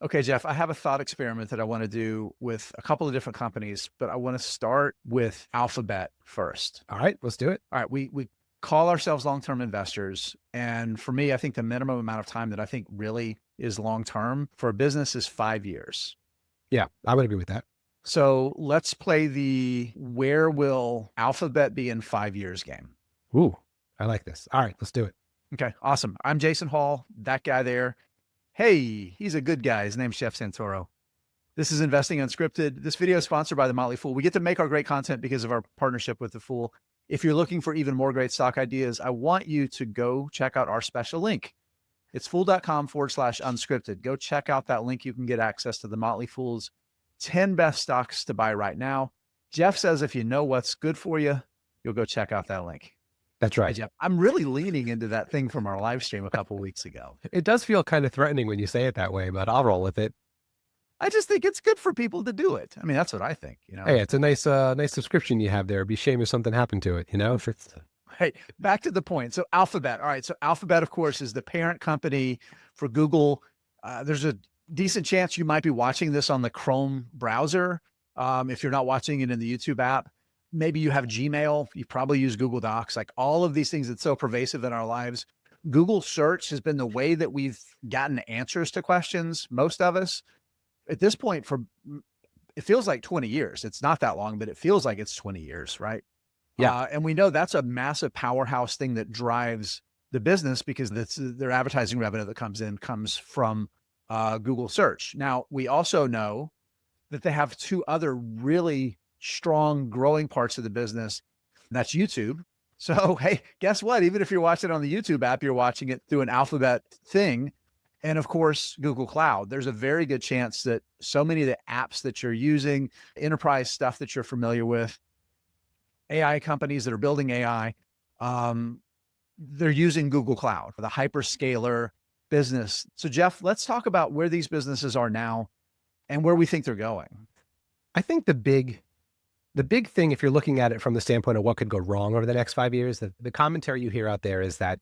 Okay, Jeff, I have a thought experiment that I want to do with a couple of different companies, but I want to start with Alphabet first. All right, let's do it. All right, we call ourselves long-term investors, and for me, I think the minimum amount of time that I think really is long-term for a business is 5 years. Yeah, I would agree with that. So let's play the where will Alphabet be in 5 years game. Ooh, I like this. All right, let's do it. Okay, awesome. I'm Jason Hall, that guy there. Hey, he's a good guy. His name's Jeff Santoro. This is Investing Unscripted. This video is sponsored by the Motley Fool. We get to make our great content because of our partnership with the Fool. If you're looking for even more great stock ideas, I want you to go check out our special link. It's fool.com/unscripted. Go check out that link. You can get access to the Motley Fool's 10 best stocks to buy right now. Jeff says if you know what's good for you, you'll go check out that link. That's Hey, right. Jeff, I'm really leaning into that thing from our live stream a couple weeks ago. It does feel kind of threatening when you say it that way, but I'll roll with it. I just think it's good for people to do it. I mean, that's what I think, you know. Hey, it's a nice subscription you have there. It'd be a shame if something happened to it, you know? If it's Hey, back to the point. So Alphabet. All right. So Alphabet, of course, is the parent company for Google. There's a decent chance you might be watching this on the Chrome browser. If you're not watching it in the YouTube app, maybe you have Gmail. You probably use Google Docs, like all of these things that's so pervasive in our lives. Google search has been the way that we've gotten answers to questions. Most of us at this point it feels like 20 years. It's not that long, but it feels like it's 20 years, right? yeah, And we know that's a massive powerhouse thing that drives the business because that's their advertising revenue that comes from Google search. Now, we also know that they have two other really strong growing parts of the business. And that's YouTube. So, hey, guess what? Even if you're watching it on the YouTube app, you're watching it through an Alphabet thing. And of course, Google Cloud. There's a very good chance that so many of the apps that you're using, enterprise stuff that you're familiar with, AI companies that are building AI, they're using Google Cloud for the hyperscaler business. So, Jeff, let's talk about where these businesses are now and where we think they're going. I think the big thing, if you're looking at it from the standpoint of what could go wrong over the next 5 years, the commentary you hear out there is that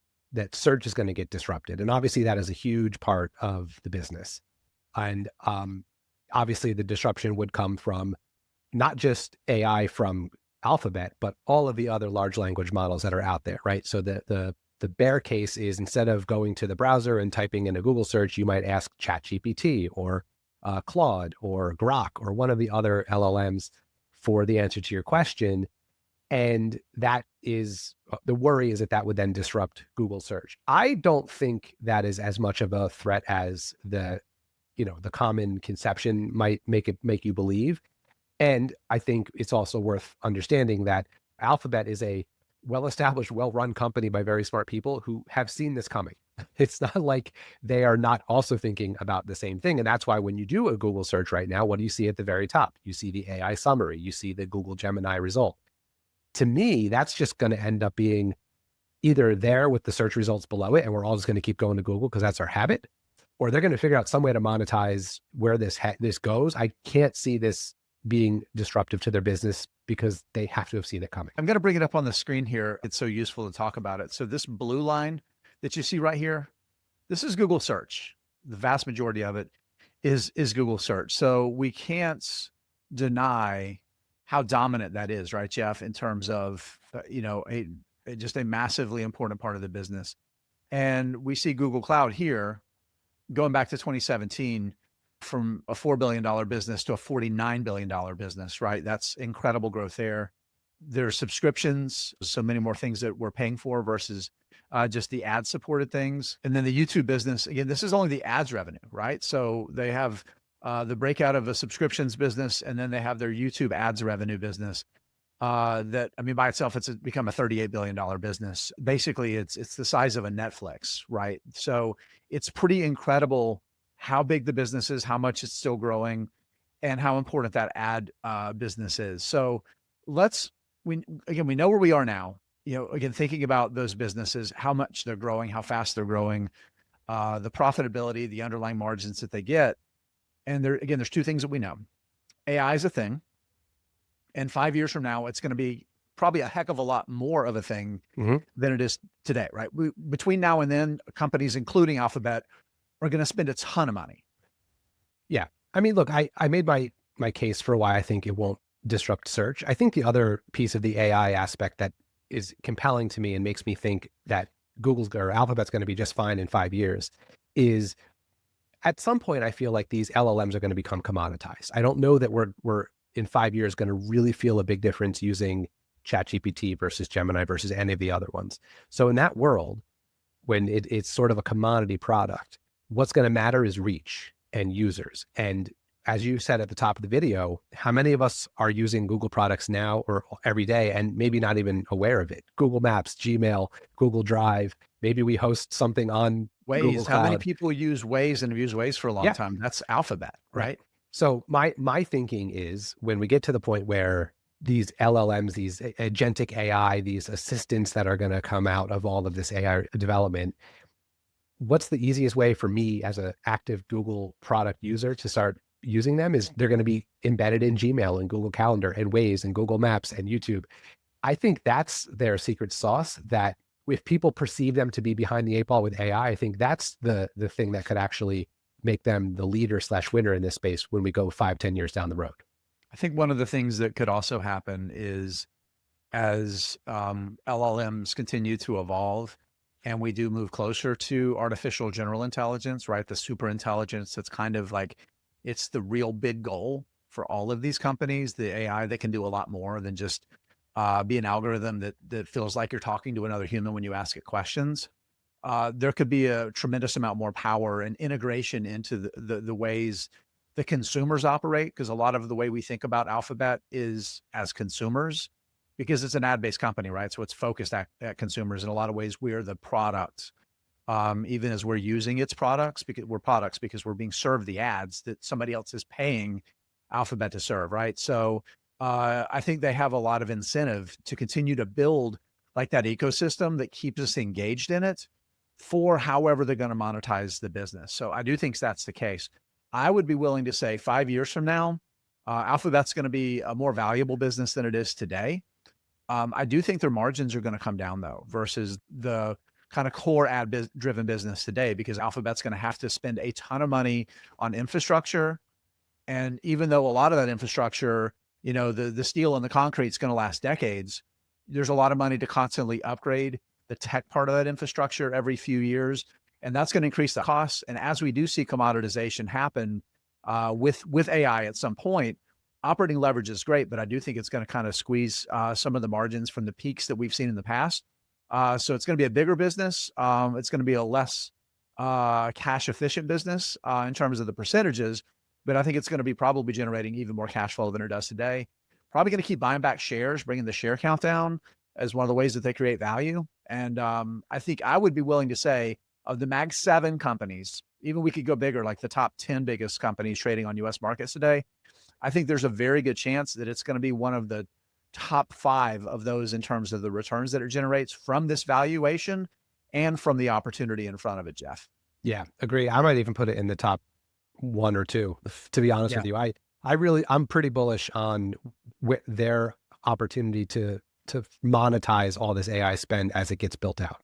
search is going to get disrupted. And obviously that is a huge part of the business. And obviously the disruption would come from not just AI from Alphabet, but all of the other large language models that are out there, right? So the bear case is instead of going to the browser and typing in a Google search, you might ask ChatGPT or Claude or Grok or one of the other LLMs for the answer to your question. And that is the worry, is that would then disrupt Google search. I don't think that is as much of a threat as the common conception might make you believe. And I think it's also worth understanding that Alphabet is a well-established, well-run company by very smart people who have seen this coming. It's not like they are not also thinking about the same thing. And that's why when you do a Google search right now, what do you see at the very top? You see the AI summary, you see the Google Gemini result. To me, that's just going to end up being either there with the search results below it, and we're all just going to keep going to Google because that's our habit, or they're going to figure out some way to monetize where this goes. I can't see this being disruptive to their business because they have to have seen it coming. I'm going to bring it up on the screen here. It's so useful to talk about it. So this blue line that you see right here, this is Google search. The vast majority of it is Google search. So we can't deny how dominant that is, right, Jeff, in terms of, just a massively important part of the business. And we see Google Cloud here going back to 2017 from a $4 billion business to a $49 billion business, right? That's incredible growth there. There's subscriptions, so many more things that we're paying for versus just the ad supported things. And then the YouTube business, again, this is only the ads revenue, right? So they have the breakout of a subscriptions business, and then they have their YouTube ads revenue business. That, I mean, by itself, it's become a $38 billion business. Basically, it's the size of a Netflix, right? So it's pretty incredible how big the business is, how much it's still growing, and how important that ad business is. So we know where we are now. Again, thinking about those businesses, how much they're growing, how fast they're growing, the profitability, the underlying margins that they get. And there's two things that we know. AI is a thing. And 5 years from now, it's going to be probably a heck of a lot more of a thing than it is today, right? Between now and then, companies, including Alphabet, are going to spend a ton of money Yeah. I mean, look, I made my case for why I think it won't disrupt search. I think the other piece of the AI aspect that is compelling to me and makes me think that Google's or Alphabet's going to be just fine in 5 years is at some point I feel like these LLMs are going to become commoditized. I don't know that we're in 5 years going to really feel a big difference using ChatGPT versus Gemini versus any of the other ones. So in that world, when it's sort of a commodity product, what's going to matter is reach and users. And as you said at the top of the video, how many of us are using Google products now or every day and maybe not even aware of it? Google Maps, Gmail, Google Drive. Maybe we host something on Google Waze, how many Cloud. people use Waze and have used Waze for a long Yeah, time? That's Alphabet, right. right? So my thinking is when we get to the point where these LLMs, these agentic AI, these assistants that are going to come out of all of this AI development, what's the easiest way for me as an active Google product user to start using them is they're going to be embedded in Gmail and Google Calendar and Waze and Google Maps and YouTube. I think that's their secret sauce that if people perceive them to be behind the eight ball with AI, I think that's the thing that could actually make them the leader slash winner in this space when we go 5, 10 years down the road. I think one of the things that could also happen is as LLMs continue to evolve and we do move closer to artificial general intelligence, right? The super intelligence that's kind of like, it's the real big goal for all of these companies, the AI that can do a lot more than just be an algorithm that feels like you're talking to another human when you ask it questions. There could be a tremendous amount more power and integration into the ways the consumers operate, because a lot of the way we think about Alphabet is as consumers, because it's an ad-based company, right? So it's focused at consumers. In a lot of ways, we're the product, even as we're using its products because we're being served the ads that somebody else is paying Alphabet to serve, right? So I think they have a lot of incentive to continue to build like that ecosystem that keeps us engaged in it for however they're going to monetize the business. So I do think that's the case. I would be willing to say 5 years from now, Alphabet's going to be a more valuable business than it is today. I do think their margins are going to come down though, versus the kind of core driven business today, because Alphabet's going to have to spend a ton of money on infrastructure. And even though a lot of that infrastructure, the steel and the concrete is going to last decades, there's a lot of money to constantly upgrade the tech part of that infrastructure every few years. And that's going to increase the costs. And as we do see commoditization happen with AI at some point, operating leverage is great, but I do think it's going to kind of squeeze some of the margins from the peaks that we've seen in the past. So it's going to be a bigger business. It's going to be a less cash efficient business in terms of the percentages, but I think it's going to be probably generating even more cash flow than it does today. Probably going to keep buying back shares, bringing the share count down as one of the ways that they create value. And I think I would be willing to say of the Mag 7 companies, even we could go bigger, like the top 10 biggest companies trading on US markets today, I think there's a very good chance that it's going to be one of the top 5 of those in terms of the returns that it generates from this valuation and from the opportunity in front of it, Jeff. Yeah, agree. I might even put it in the top 1 or 2, to be honest Yeah. with you. I'm pretty bullish on their opportunity to monetize all this AI spend as it gets built out.